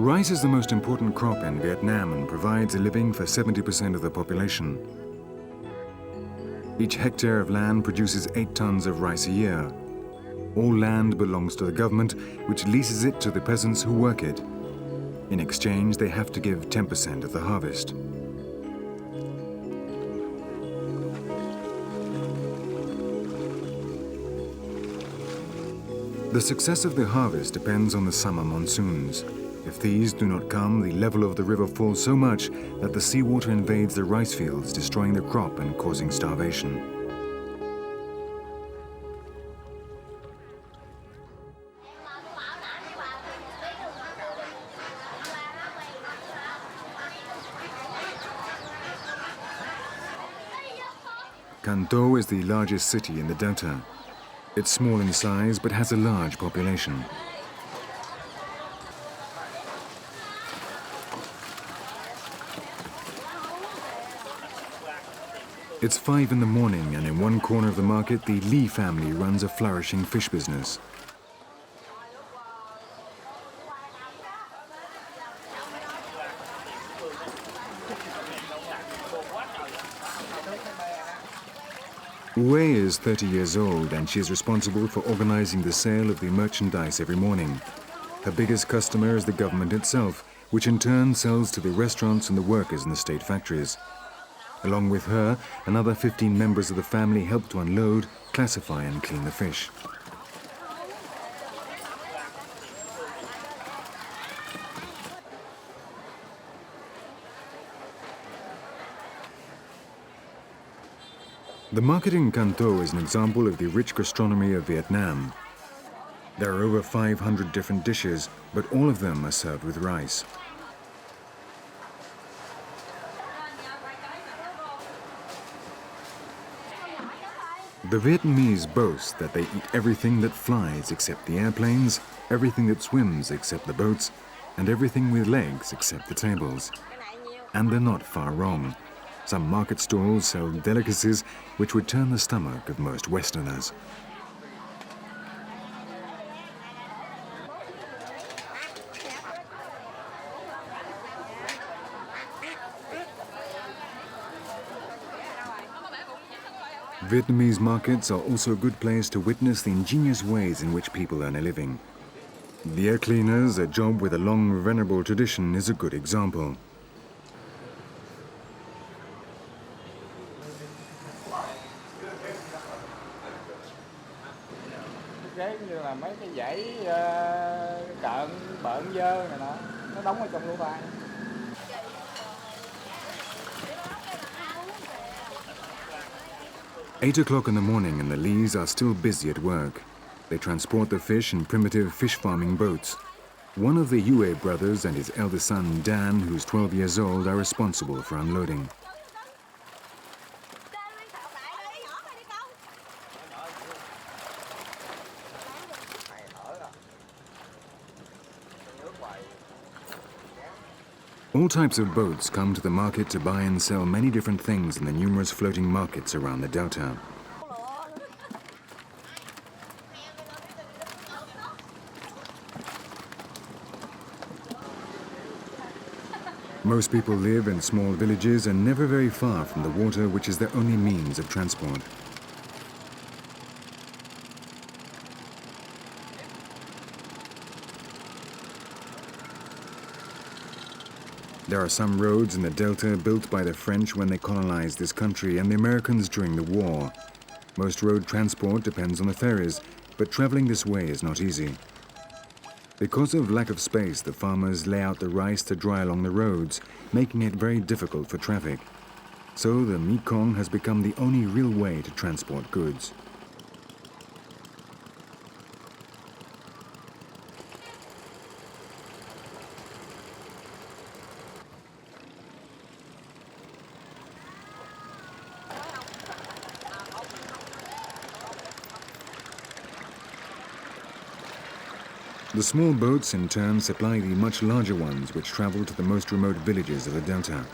Rice is the most important crop in Vietnam and provides a living for 70% of the population. Each hectare of land produces 8 tons of rice a year. All land belongs to the government, which leases it to the peasants who work it. In exchange, they have to give 10% of the harvest. The success of the harvest depends on the summer monsoons. If these do not come, the level of the river falls so much that the seawater invades the rice fields, destroying the crop and causing starvation. Can Tho is the largest city in the delta. It's small in size but has a large population. It's 5 in the morning, and in one corner of the market, the Lee family runs a flourishing fish business. Wei is 30 years old, and she is responsible for organizing the sale of the merchandise every morning. Her biggest customer is the government itself, which in turn sells to the restaurants and the workers in the state factories. Along with her, another 15 members of the family help to unload, classify and clean the fish. The market in Can Tho is an example of the rich gastronomy of Vietnam. There are over 500 different dishes, but all of them are served with rice. The Vietnamese boast that they eat everything that flies except the airplanes, everything that swims except the boats, and everything with legs except the tables. And they're not far wrong. Some market stalls sell delicacies which would turn the stomach of most Westerners. Vietnamese markets are also a good place to witness the ingenious ways in which people earn a living. The air cleaners, a job with a long, venerable tradition, is a good example. Mấy cái dãy cợn bợn dơ này nọ, nó đóng ở trong lỗ tai. 8 o'clock in the morning and the Lees are still busy at work. They transport the fish in primitive fish farming boats. One of the Yue brothers and his eldest son, Dan, who's 12 years old, are responsible for unloading. All types of boats come to the market to buy and sell many different things in the numerous floating markets around the delta. Most people live in small villages and never very far from the water, which is their only means of transport. There are some roads in the delta built by the French when they colonized this country and the Americans during the war. Most road transport depends on the ferries, but traveling this way is not easy. Because of lack of space, the farmers lay out the rice to dry along the roads, making it very difficult for traffic. So the Mekong has become the only real way to transport goods. The small boats in turn supply the much larger ones which travel to the most remote villages of the delta.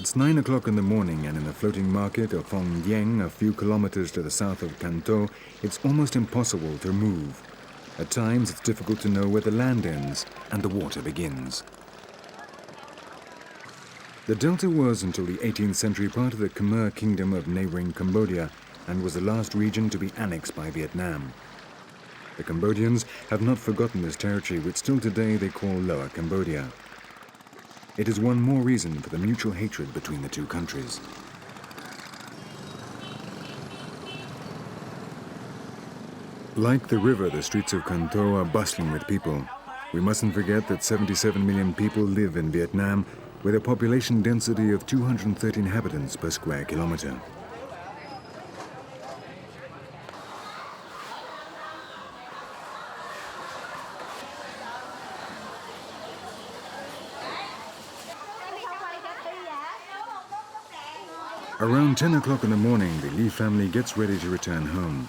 It's 9 o'clock in the morning, and in the floating market of Phong Dieng, a few kilometers to the south of Can Tho, it's almost impossible to move. At times, it's difficult to know where the land ends and the water begins. The delta was, until the 18th century, part of the Khmer kingdom of neighboring Cambodia and was the last region to be annexed by Vietnam. The Cambodians have not forgotten this territory, which still today they call Lower Cambodia. It is one more reason for the mutual hatred between the two countries. Like the river, the streets of Can Tho are bustling with people. We mustn't forget that 77 million people live in Vietnam, with a population density of 230 inhabitants per square kilometer. Around 10 o'clock in the morning, the Lee family gets ready to return home.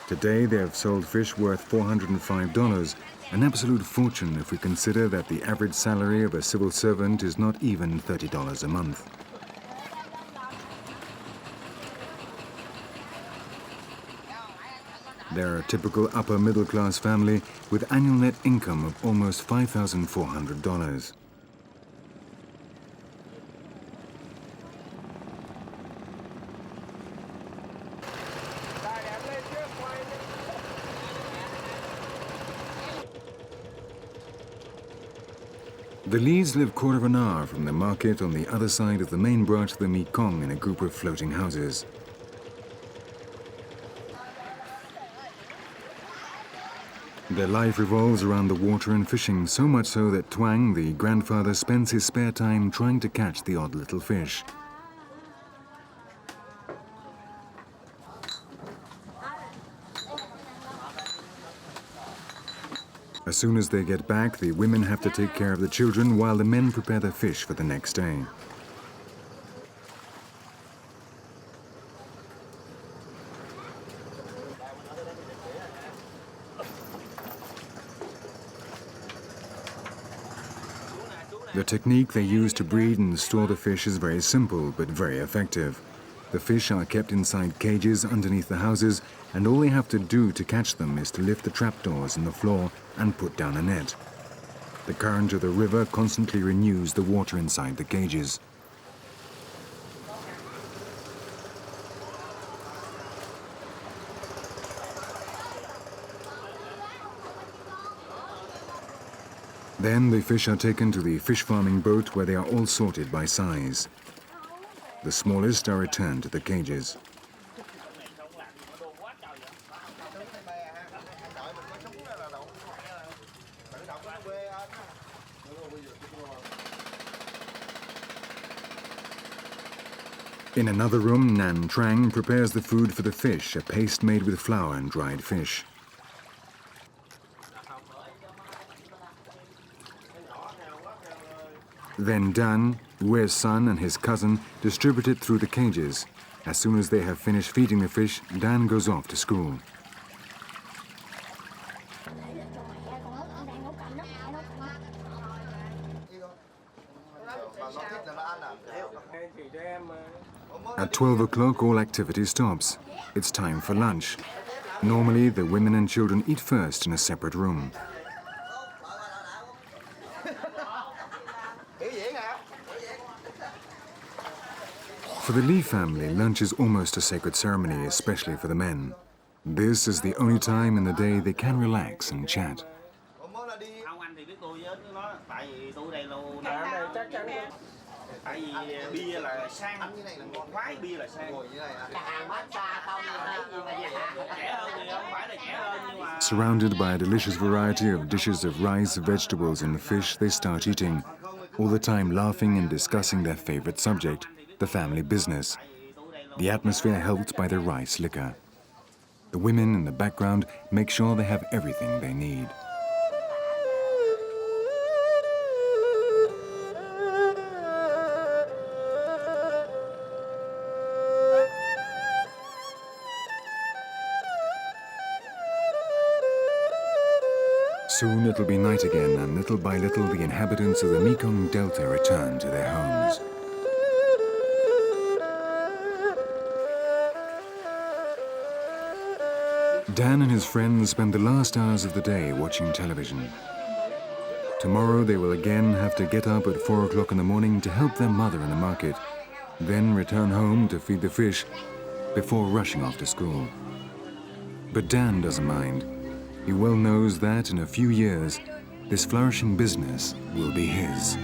Today, they have sold fish worth $405, an absolute fortune if we consider that the average salary of a civil servant is not even $30 a month. They're a typical upper middle-class family with annual net income of almost $5,400. The Lees live quarter of an hour from the market on the other side of the main branch of the Mekong in a group of floating houses. Their life revolves around the water and fishing, so much so that Tuang, the grandfather, spends his spare time trying to catch the odd little fish. As soon as they get back, the women have to take care of the children while the men prepare the fish for the next day. The technique they use to breed and store the fish is very simple but very effective. The fish are kept inside cages underneath the houses, and all they have to do to catch them is to lift the trapdoors in the floor and put down a net. The current of the river constantly renews the water inside the cages. Then the fish are taken to the fish farming boat where they are all sorted by size. The smallest are returned to the cages. In another room, Nan Trang prepares the food for the fish, a paste made with flour and dried fish. Then Dan, Ue's son, and his cousin distribute it through the cages. As soon as they have finished feeding the fish, Dan goes off to school. At 12 o'clock, all activity stops. It's time for lunch. Normally, the women and children eat first in a separate room. For the Lee family, lunch is almost a sacred ceremony, especially for the men. This is the only time in the day they can relax and chat. Surrounded by a delicious variety of dishes of rice, vegetables and fish, they start eating, all the time laughing and discussing their favorite subject, the family business. The atmosphere helped by the rice liquor. The women in the background make sure they have everything they need. Soon it'll be night again, and little by little the inhabitants of the Mekong Delta return to their homes. Dan and his friends spend the last hours of the day watching television. Tomorrow they will again have to get up at 4 o'clock in the morning to help their mother in the market, then return home to feed the fish before rushing off to school. But Dan doesn't mind. He well knows that in a few years, this flourishing business will be his.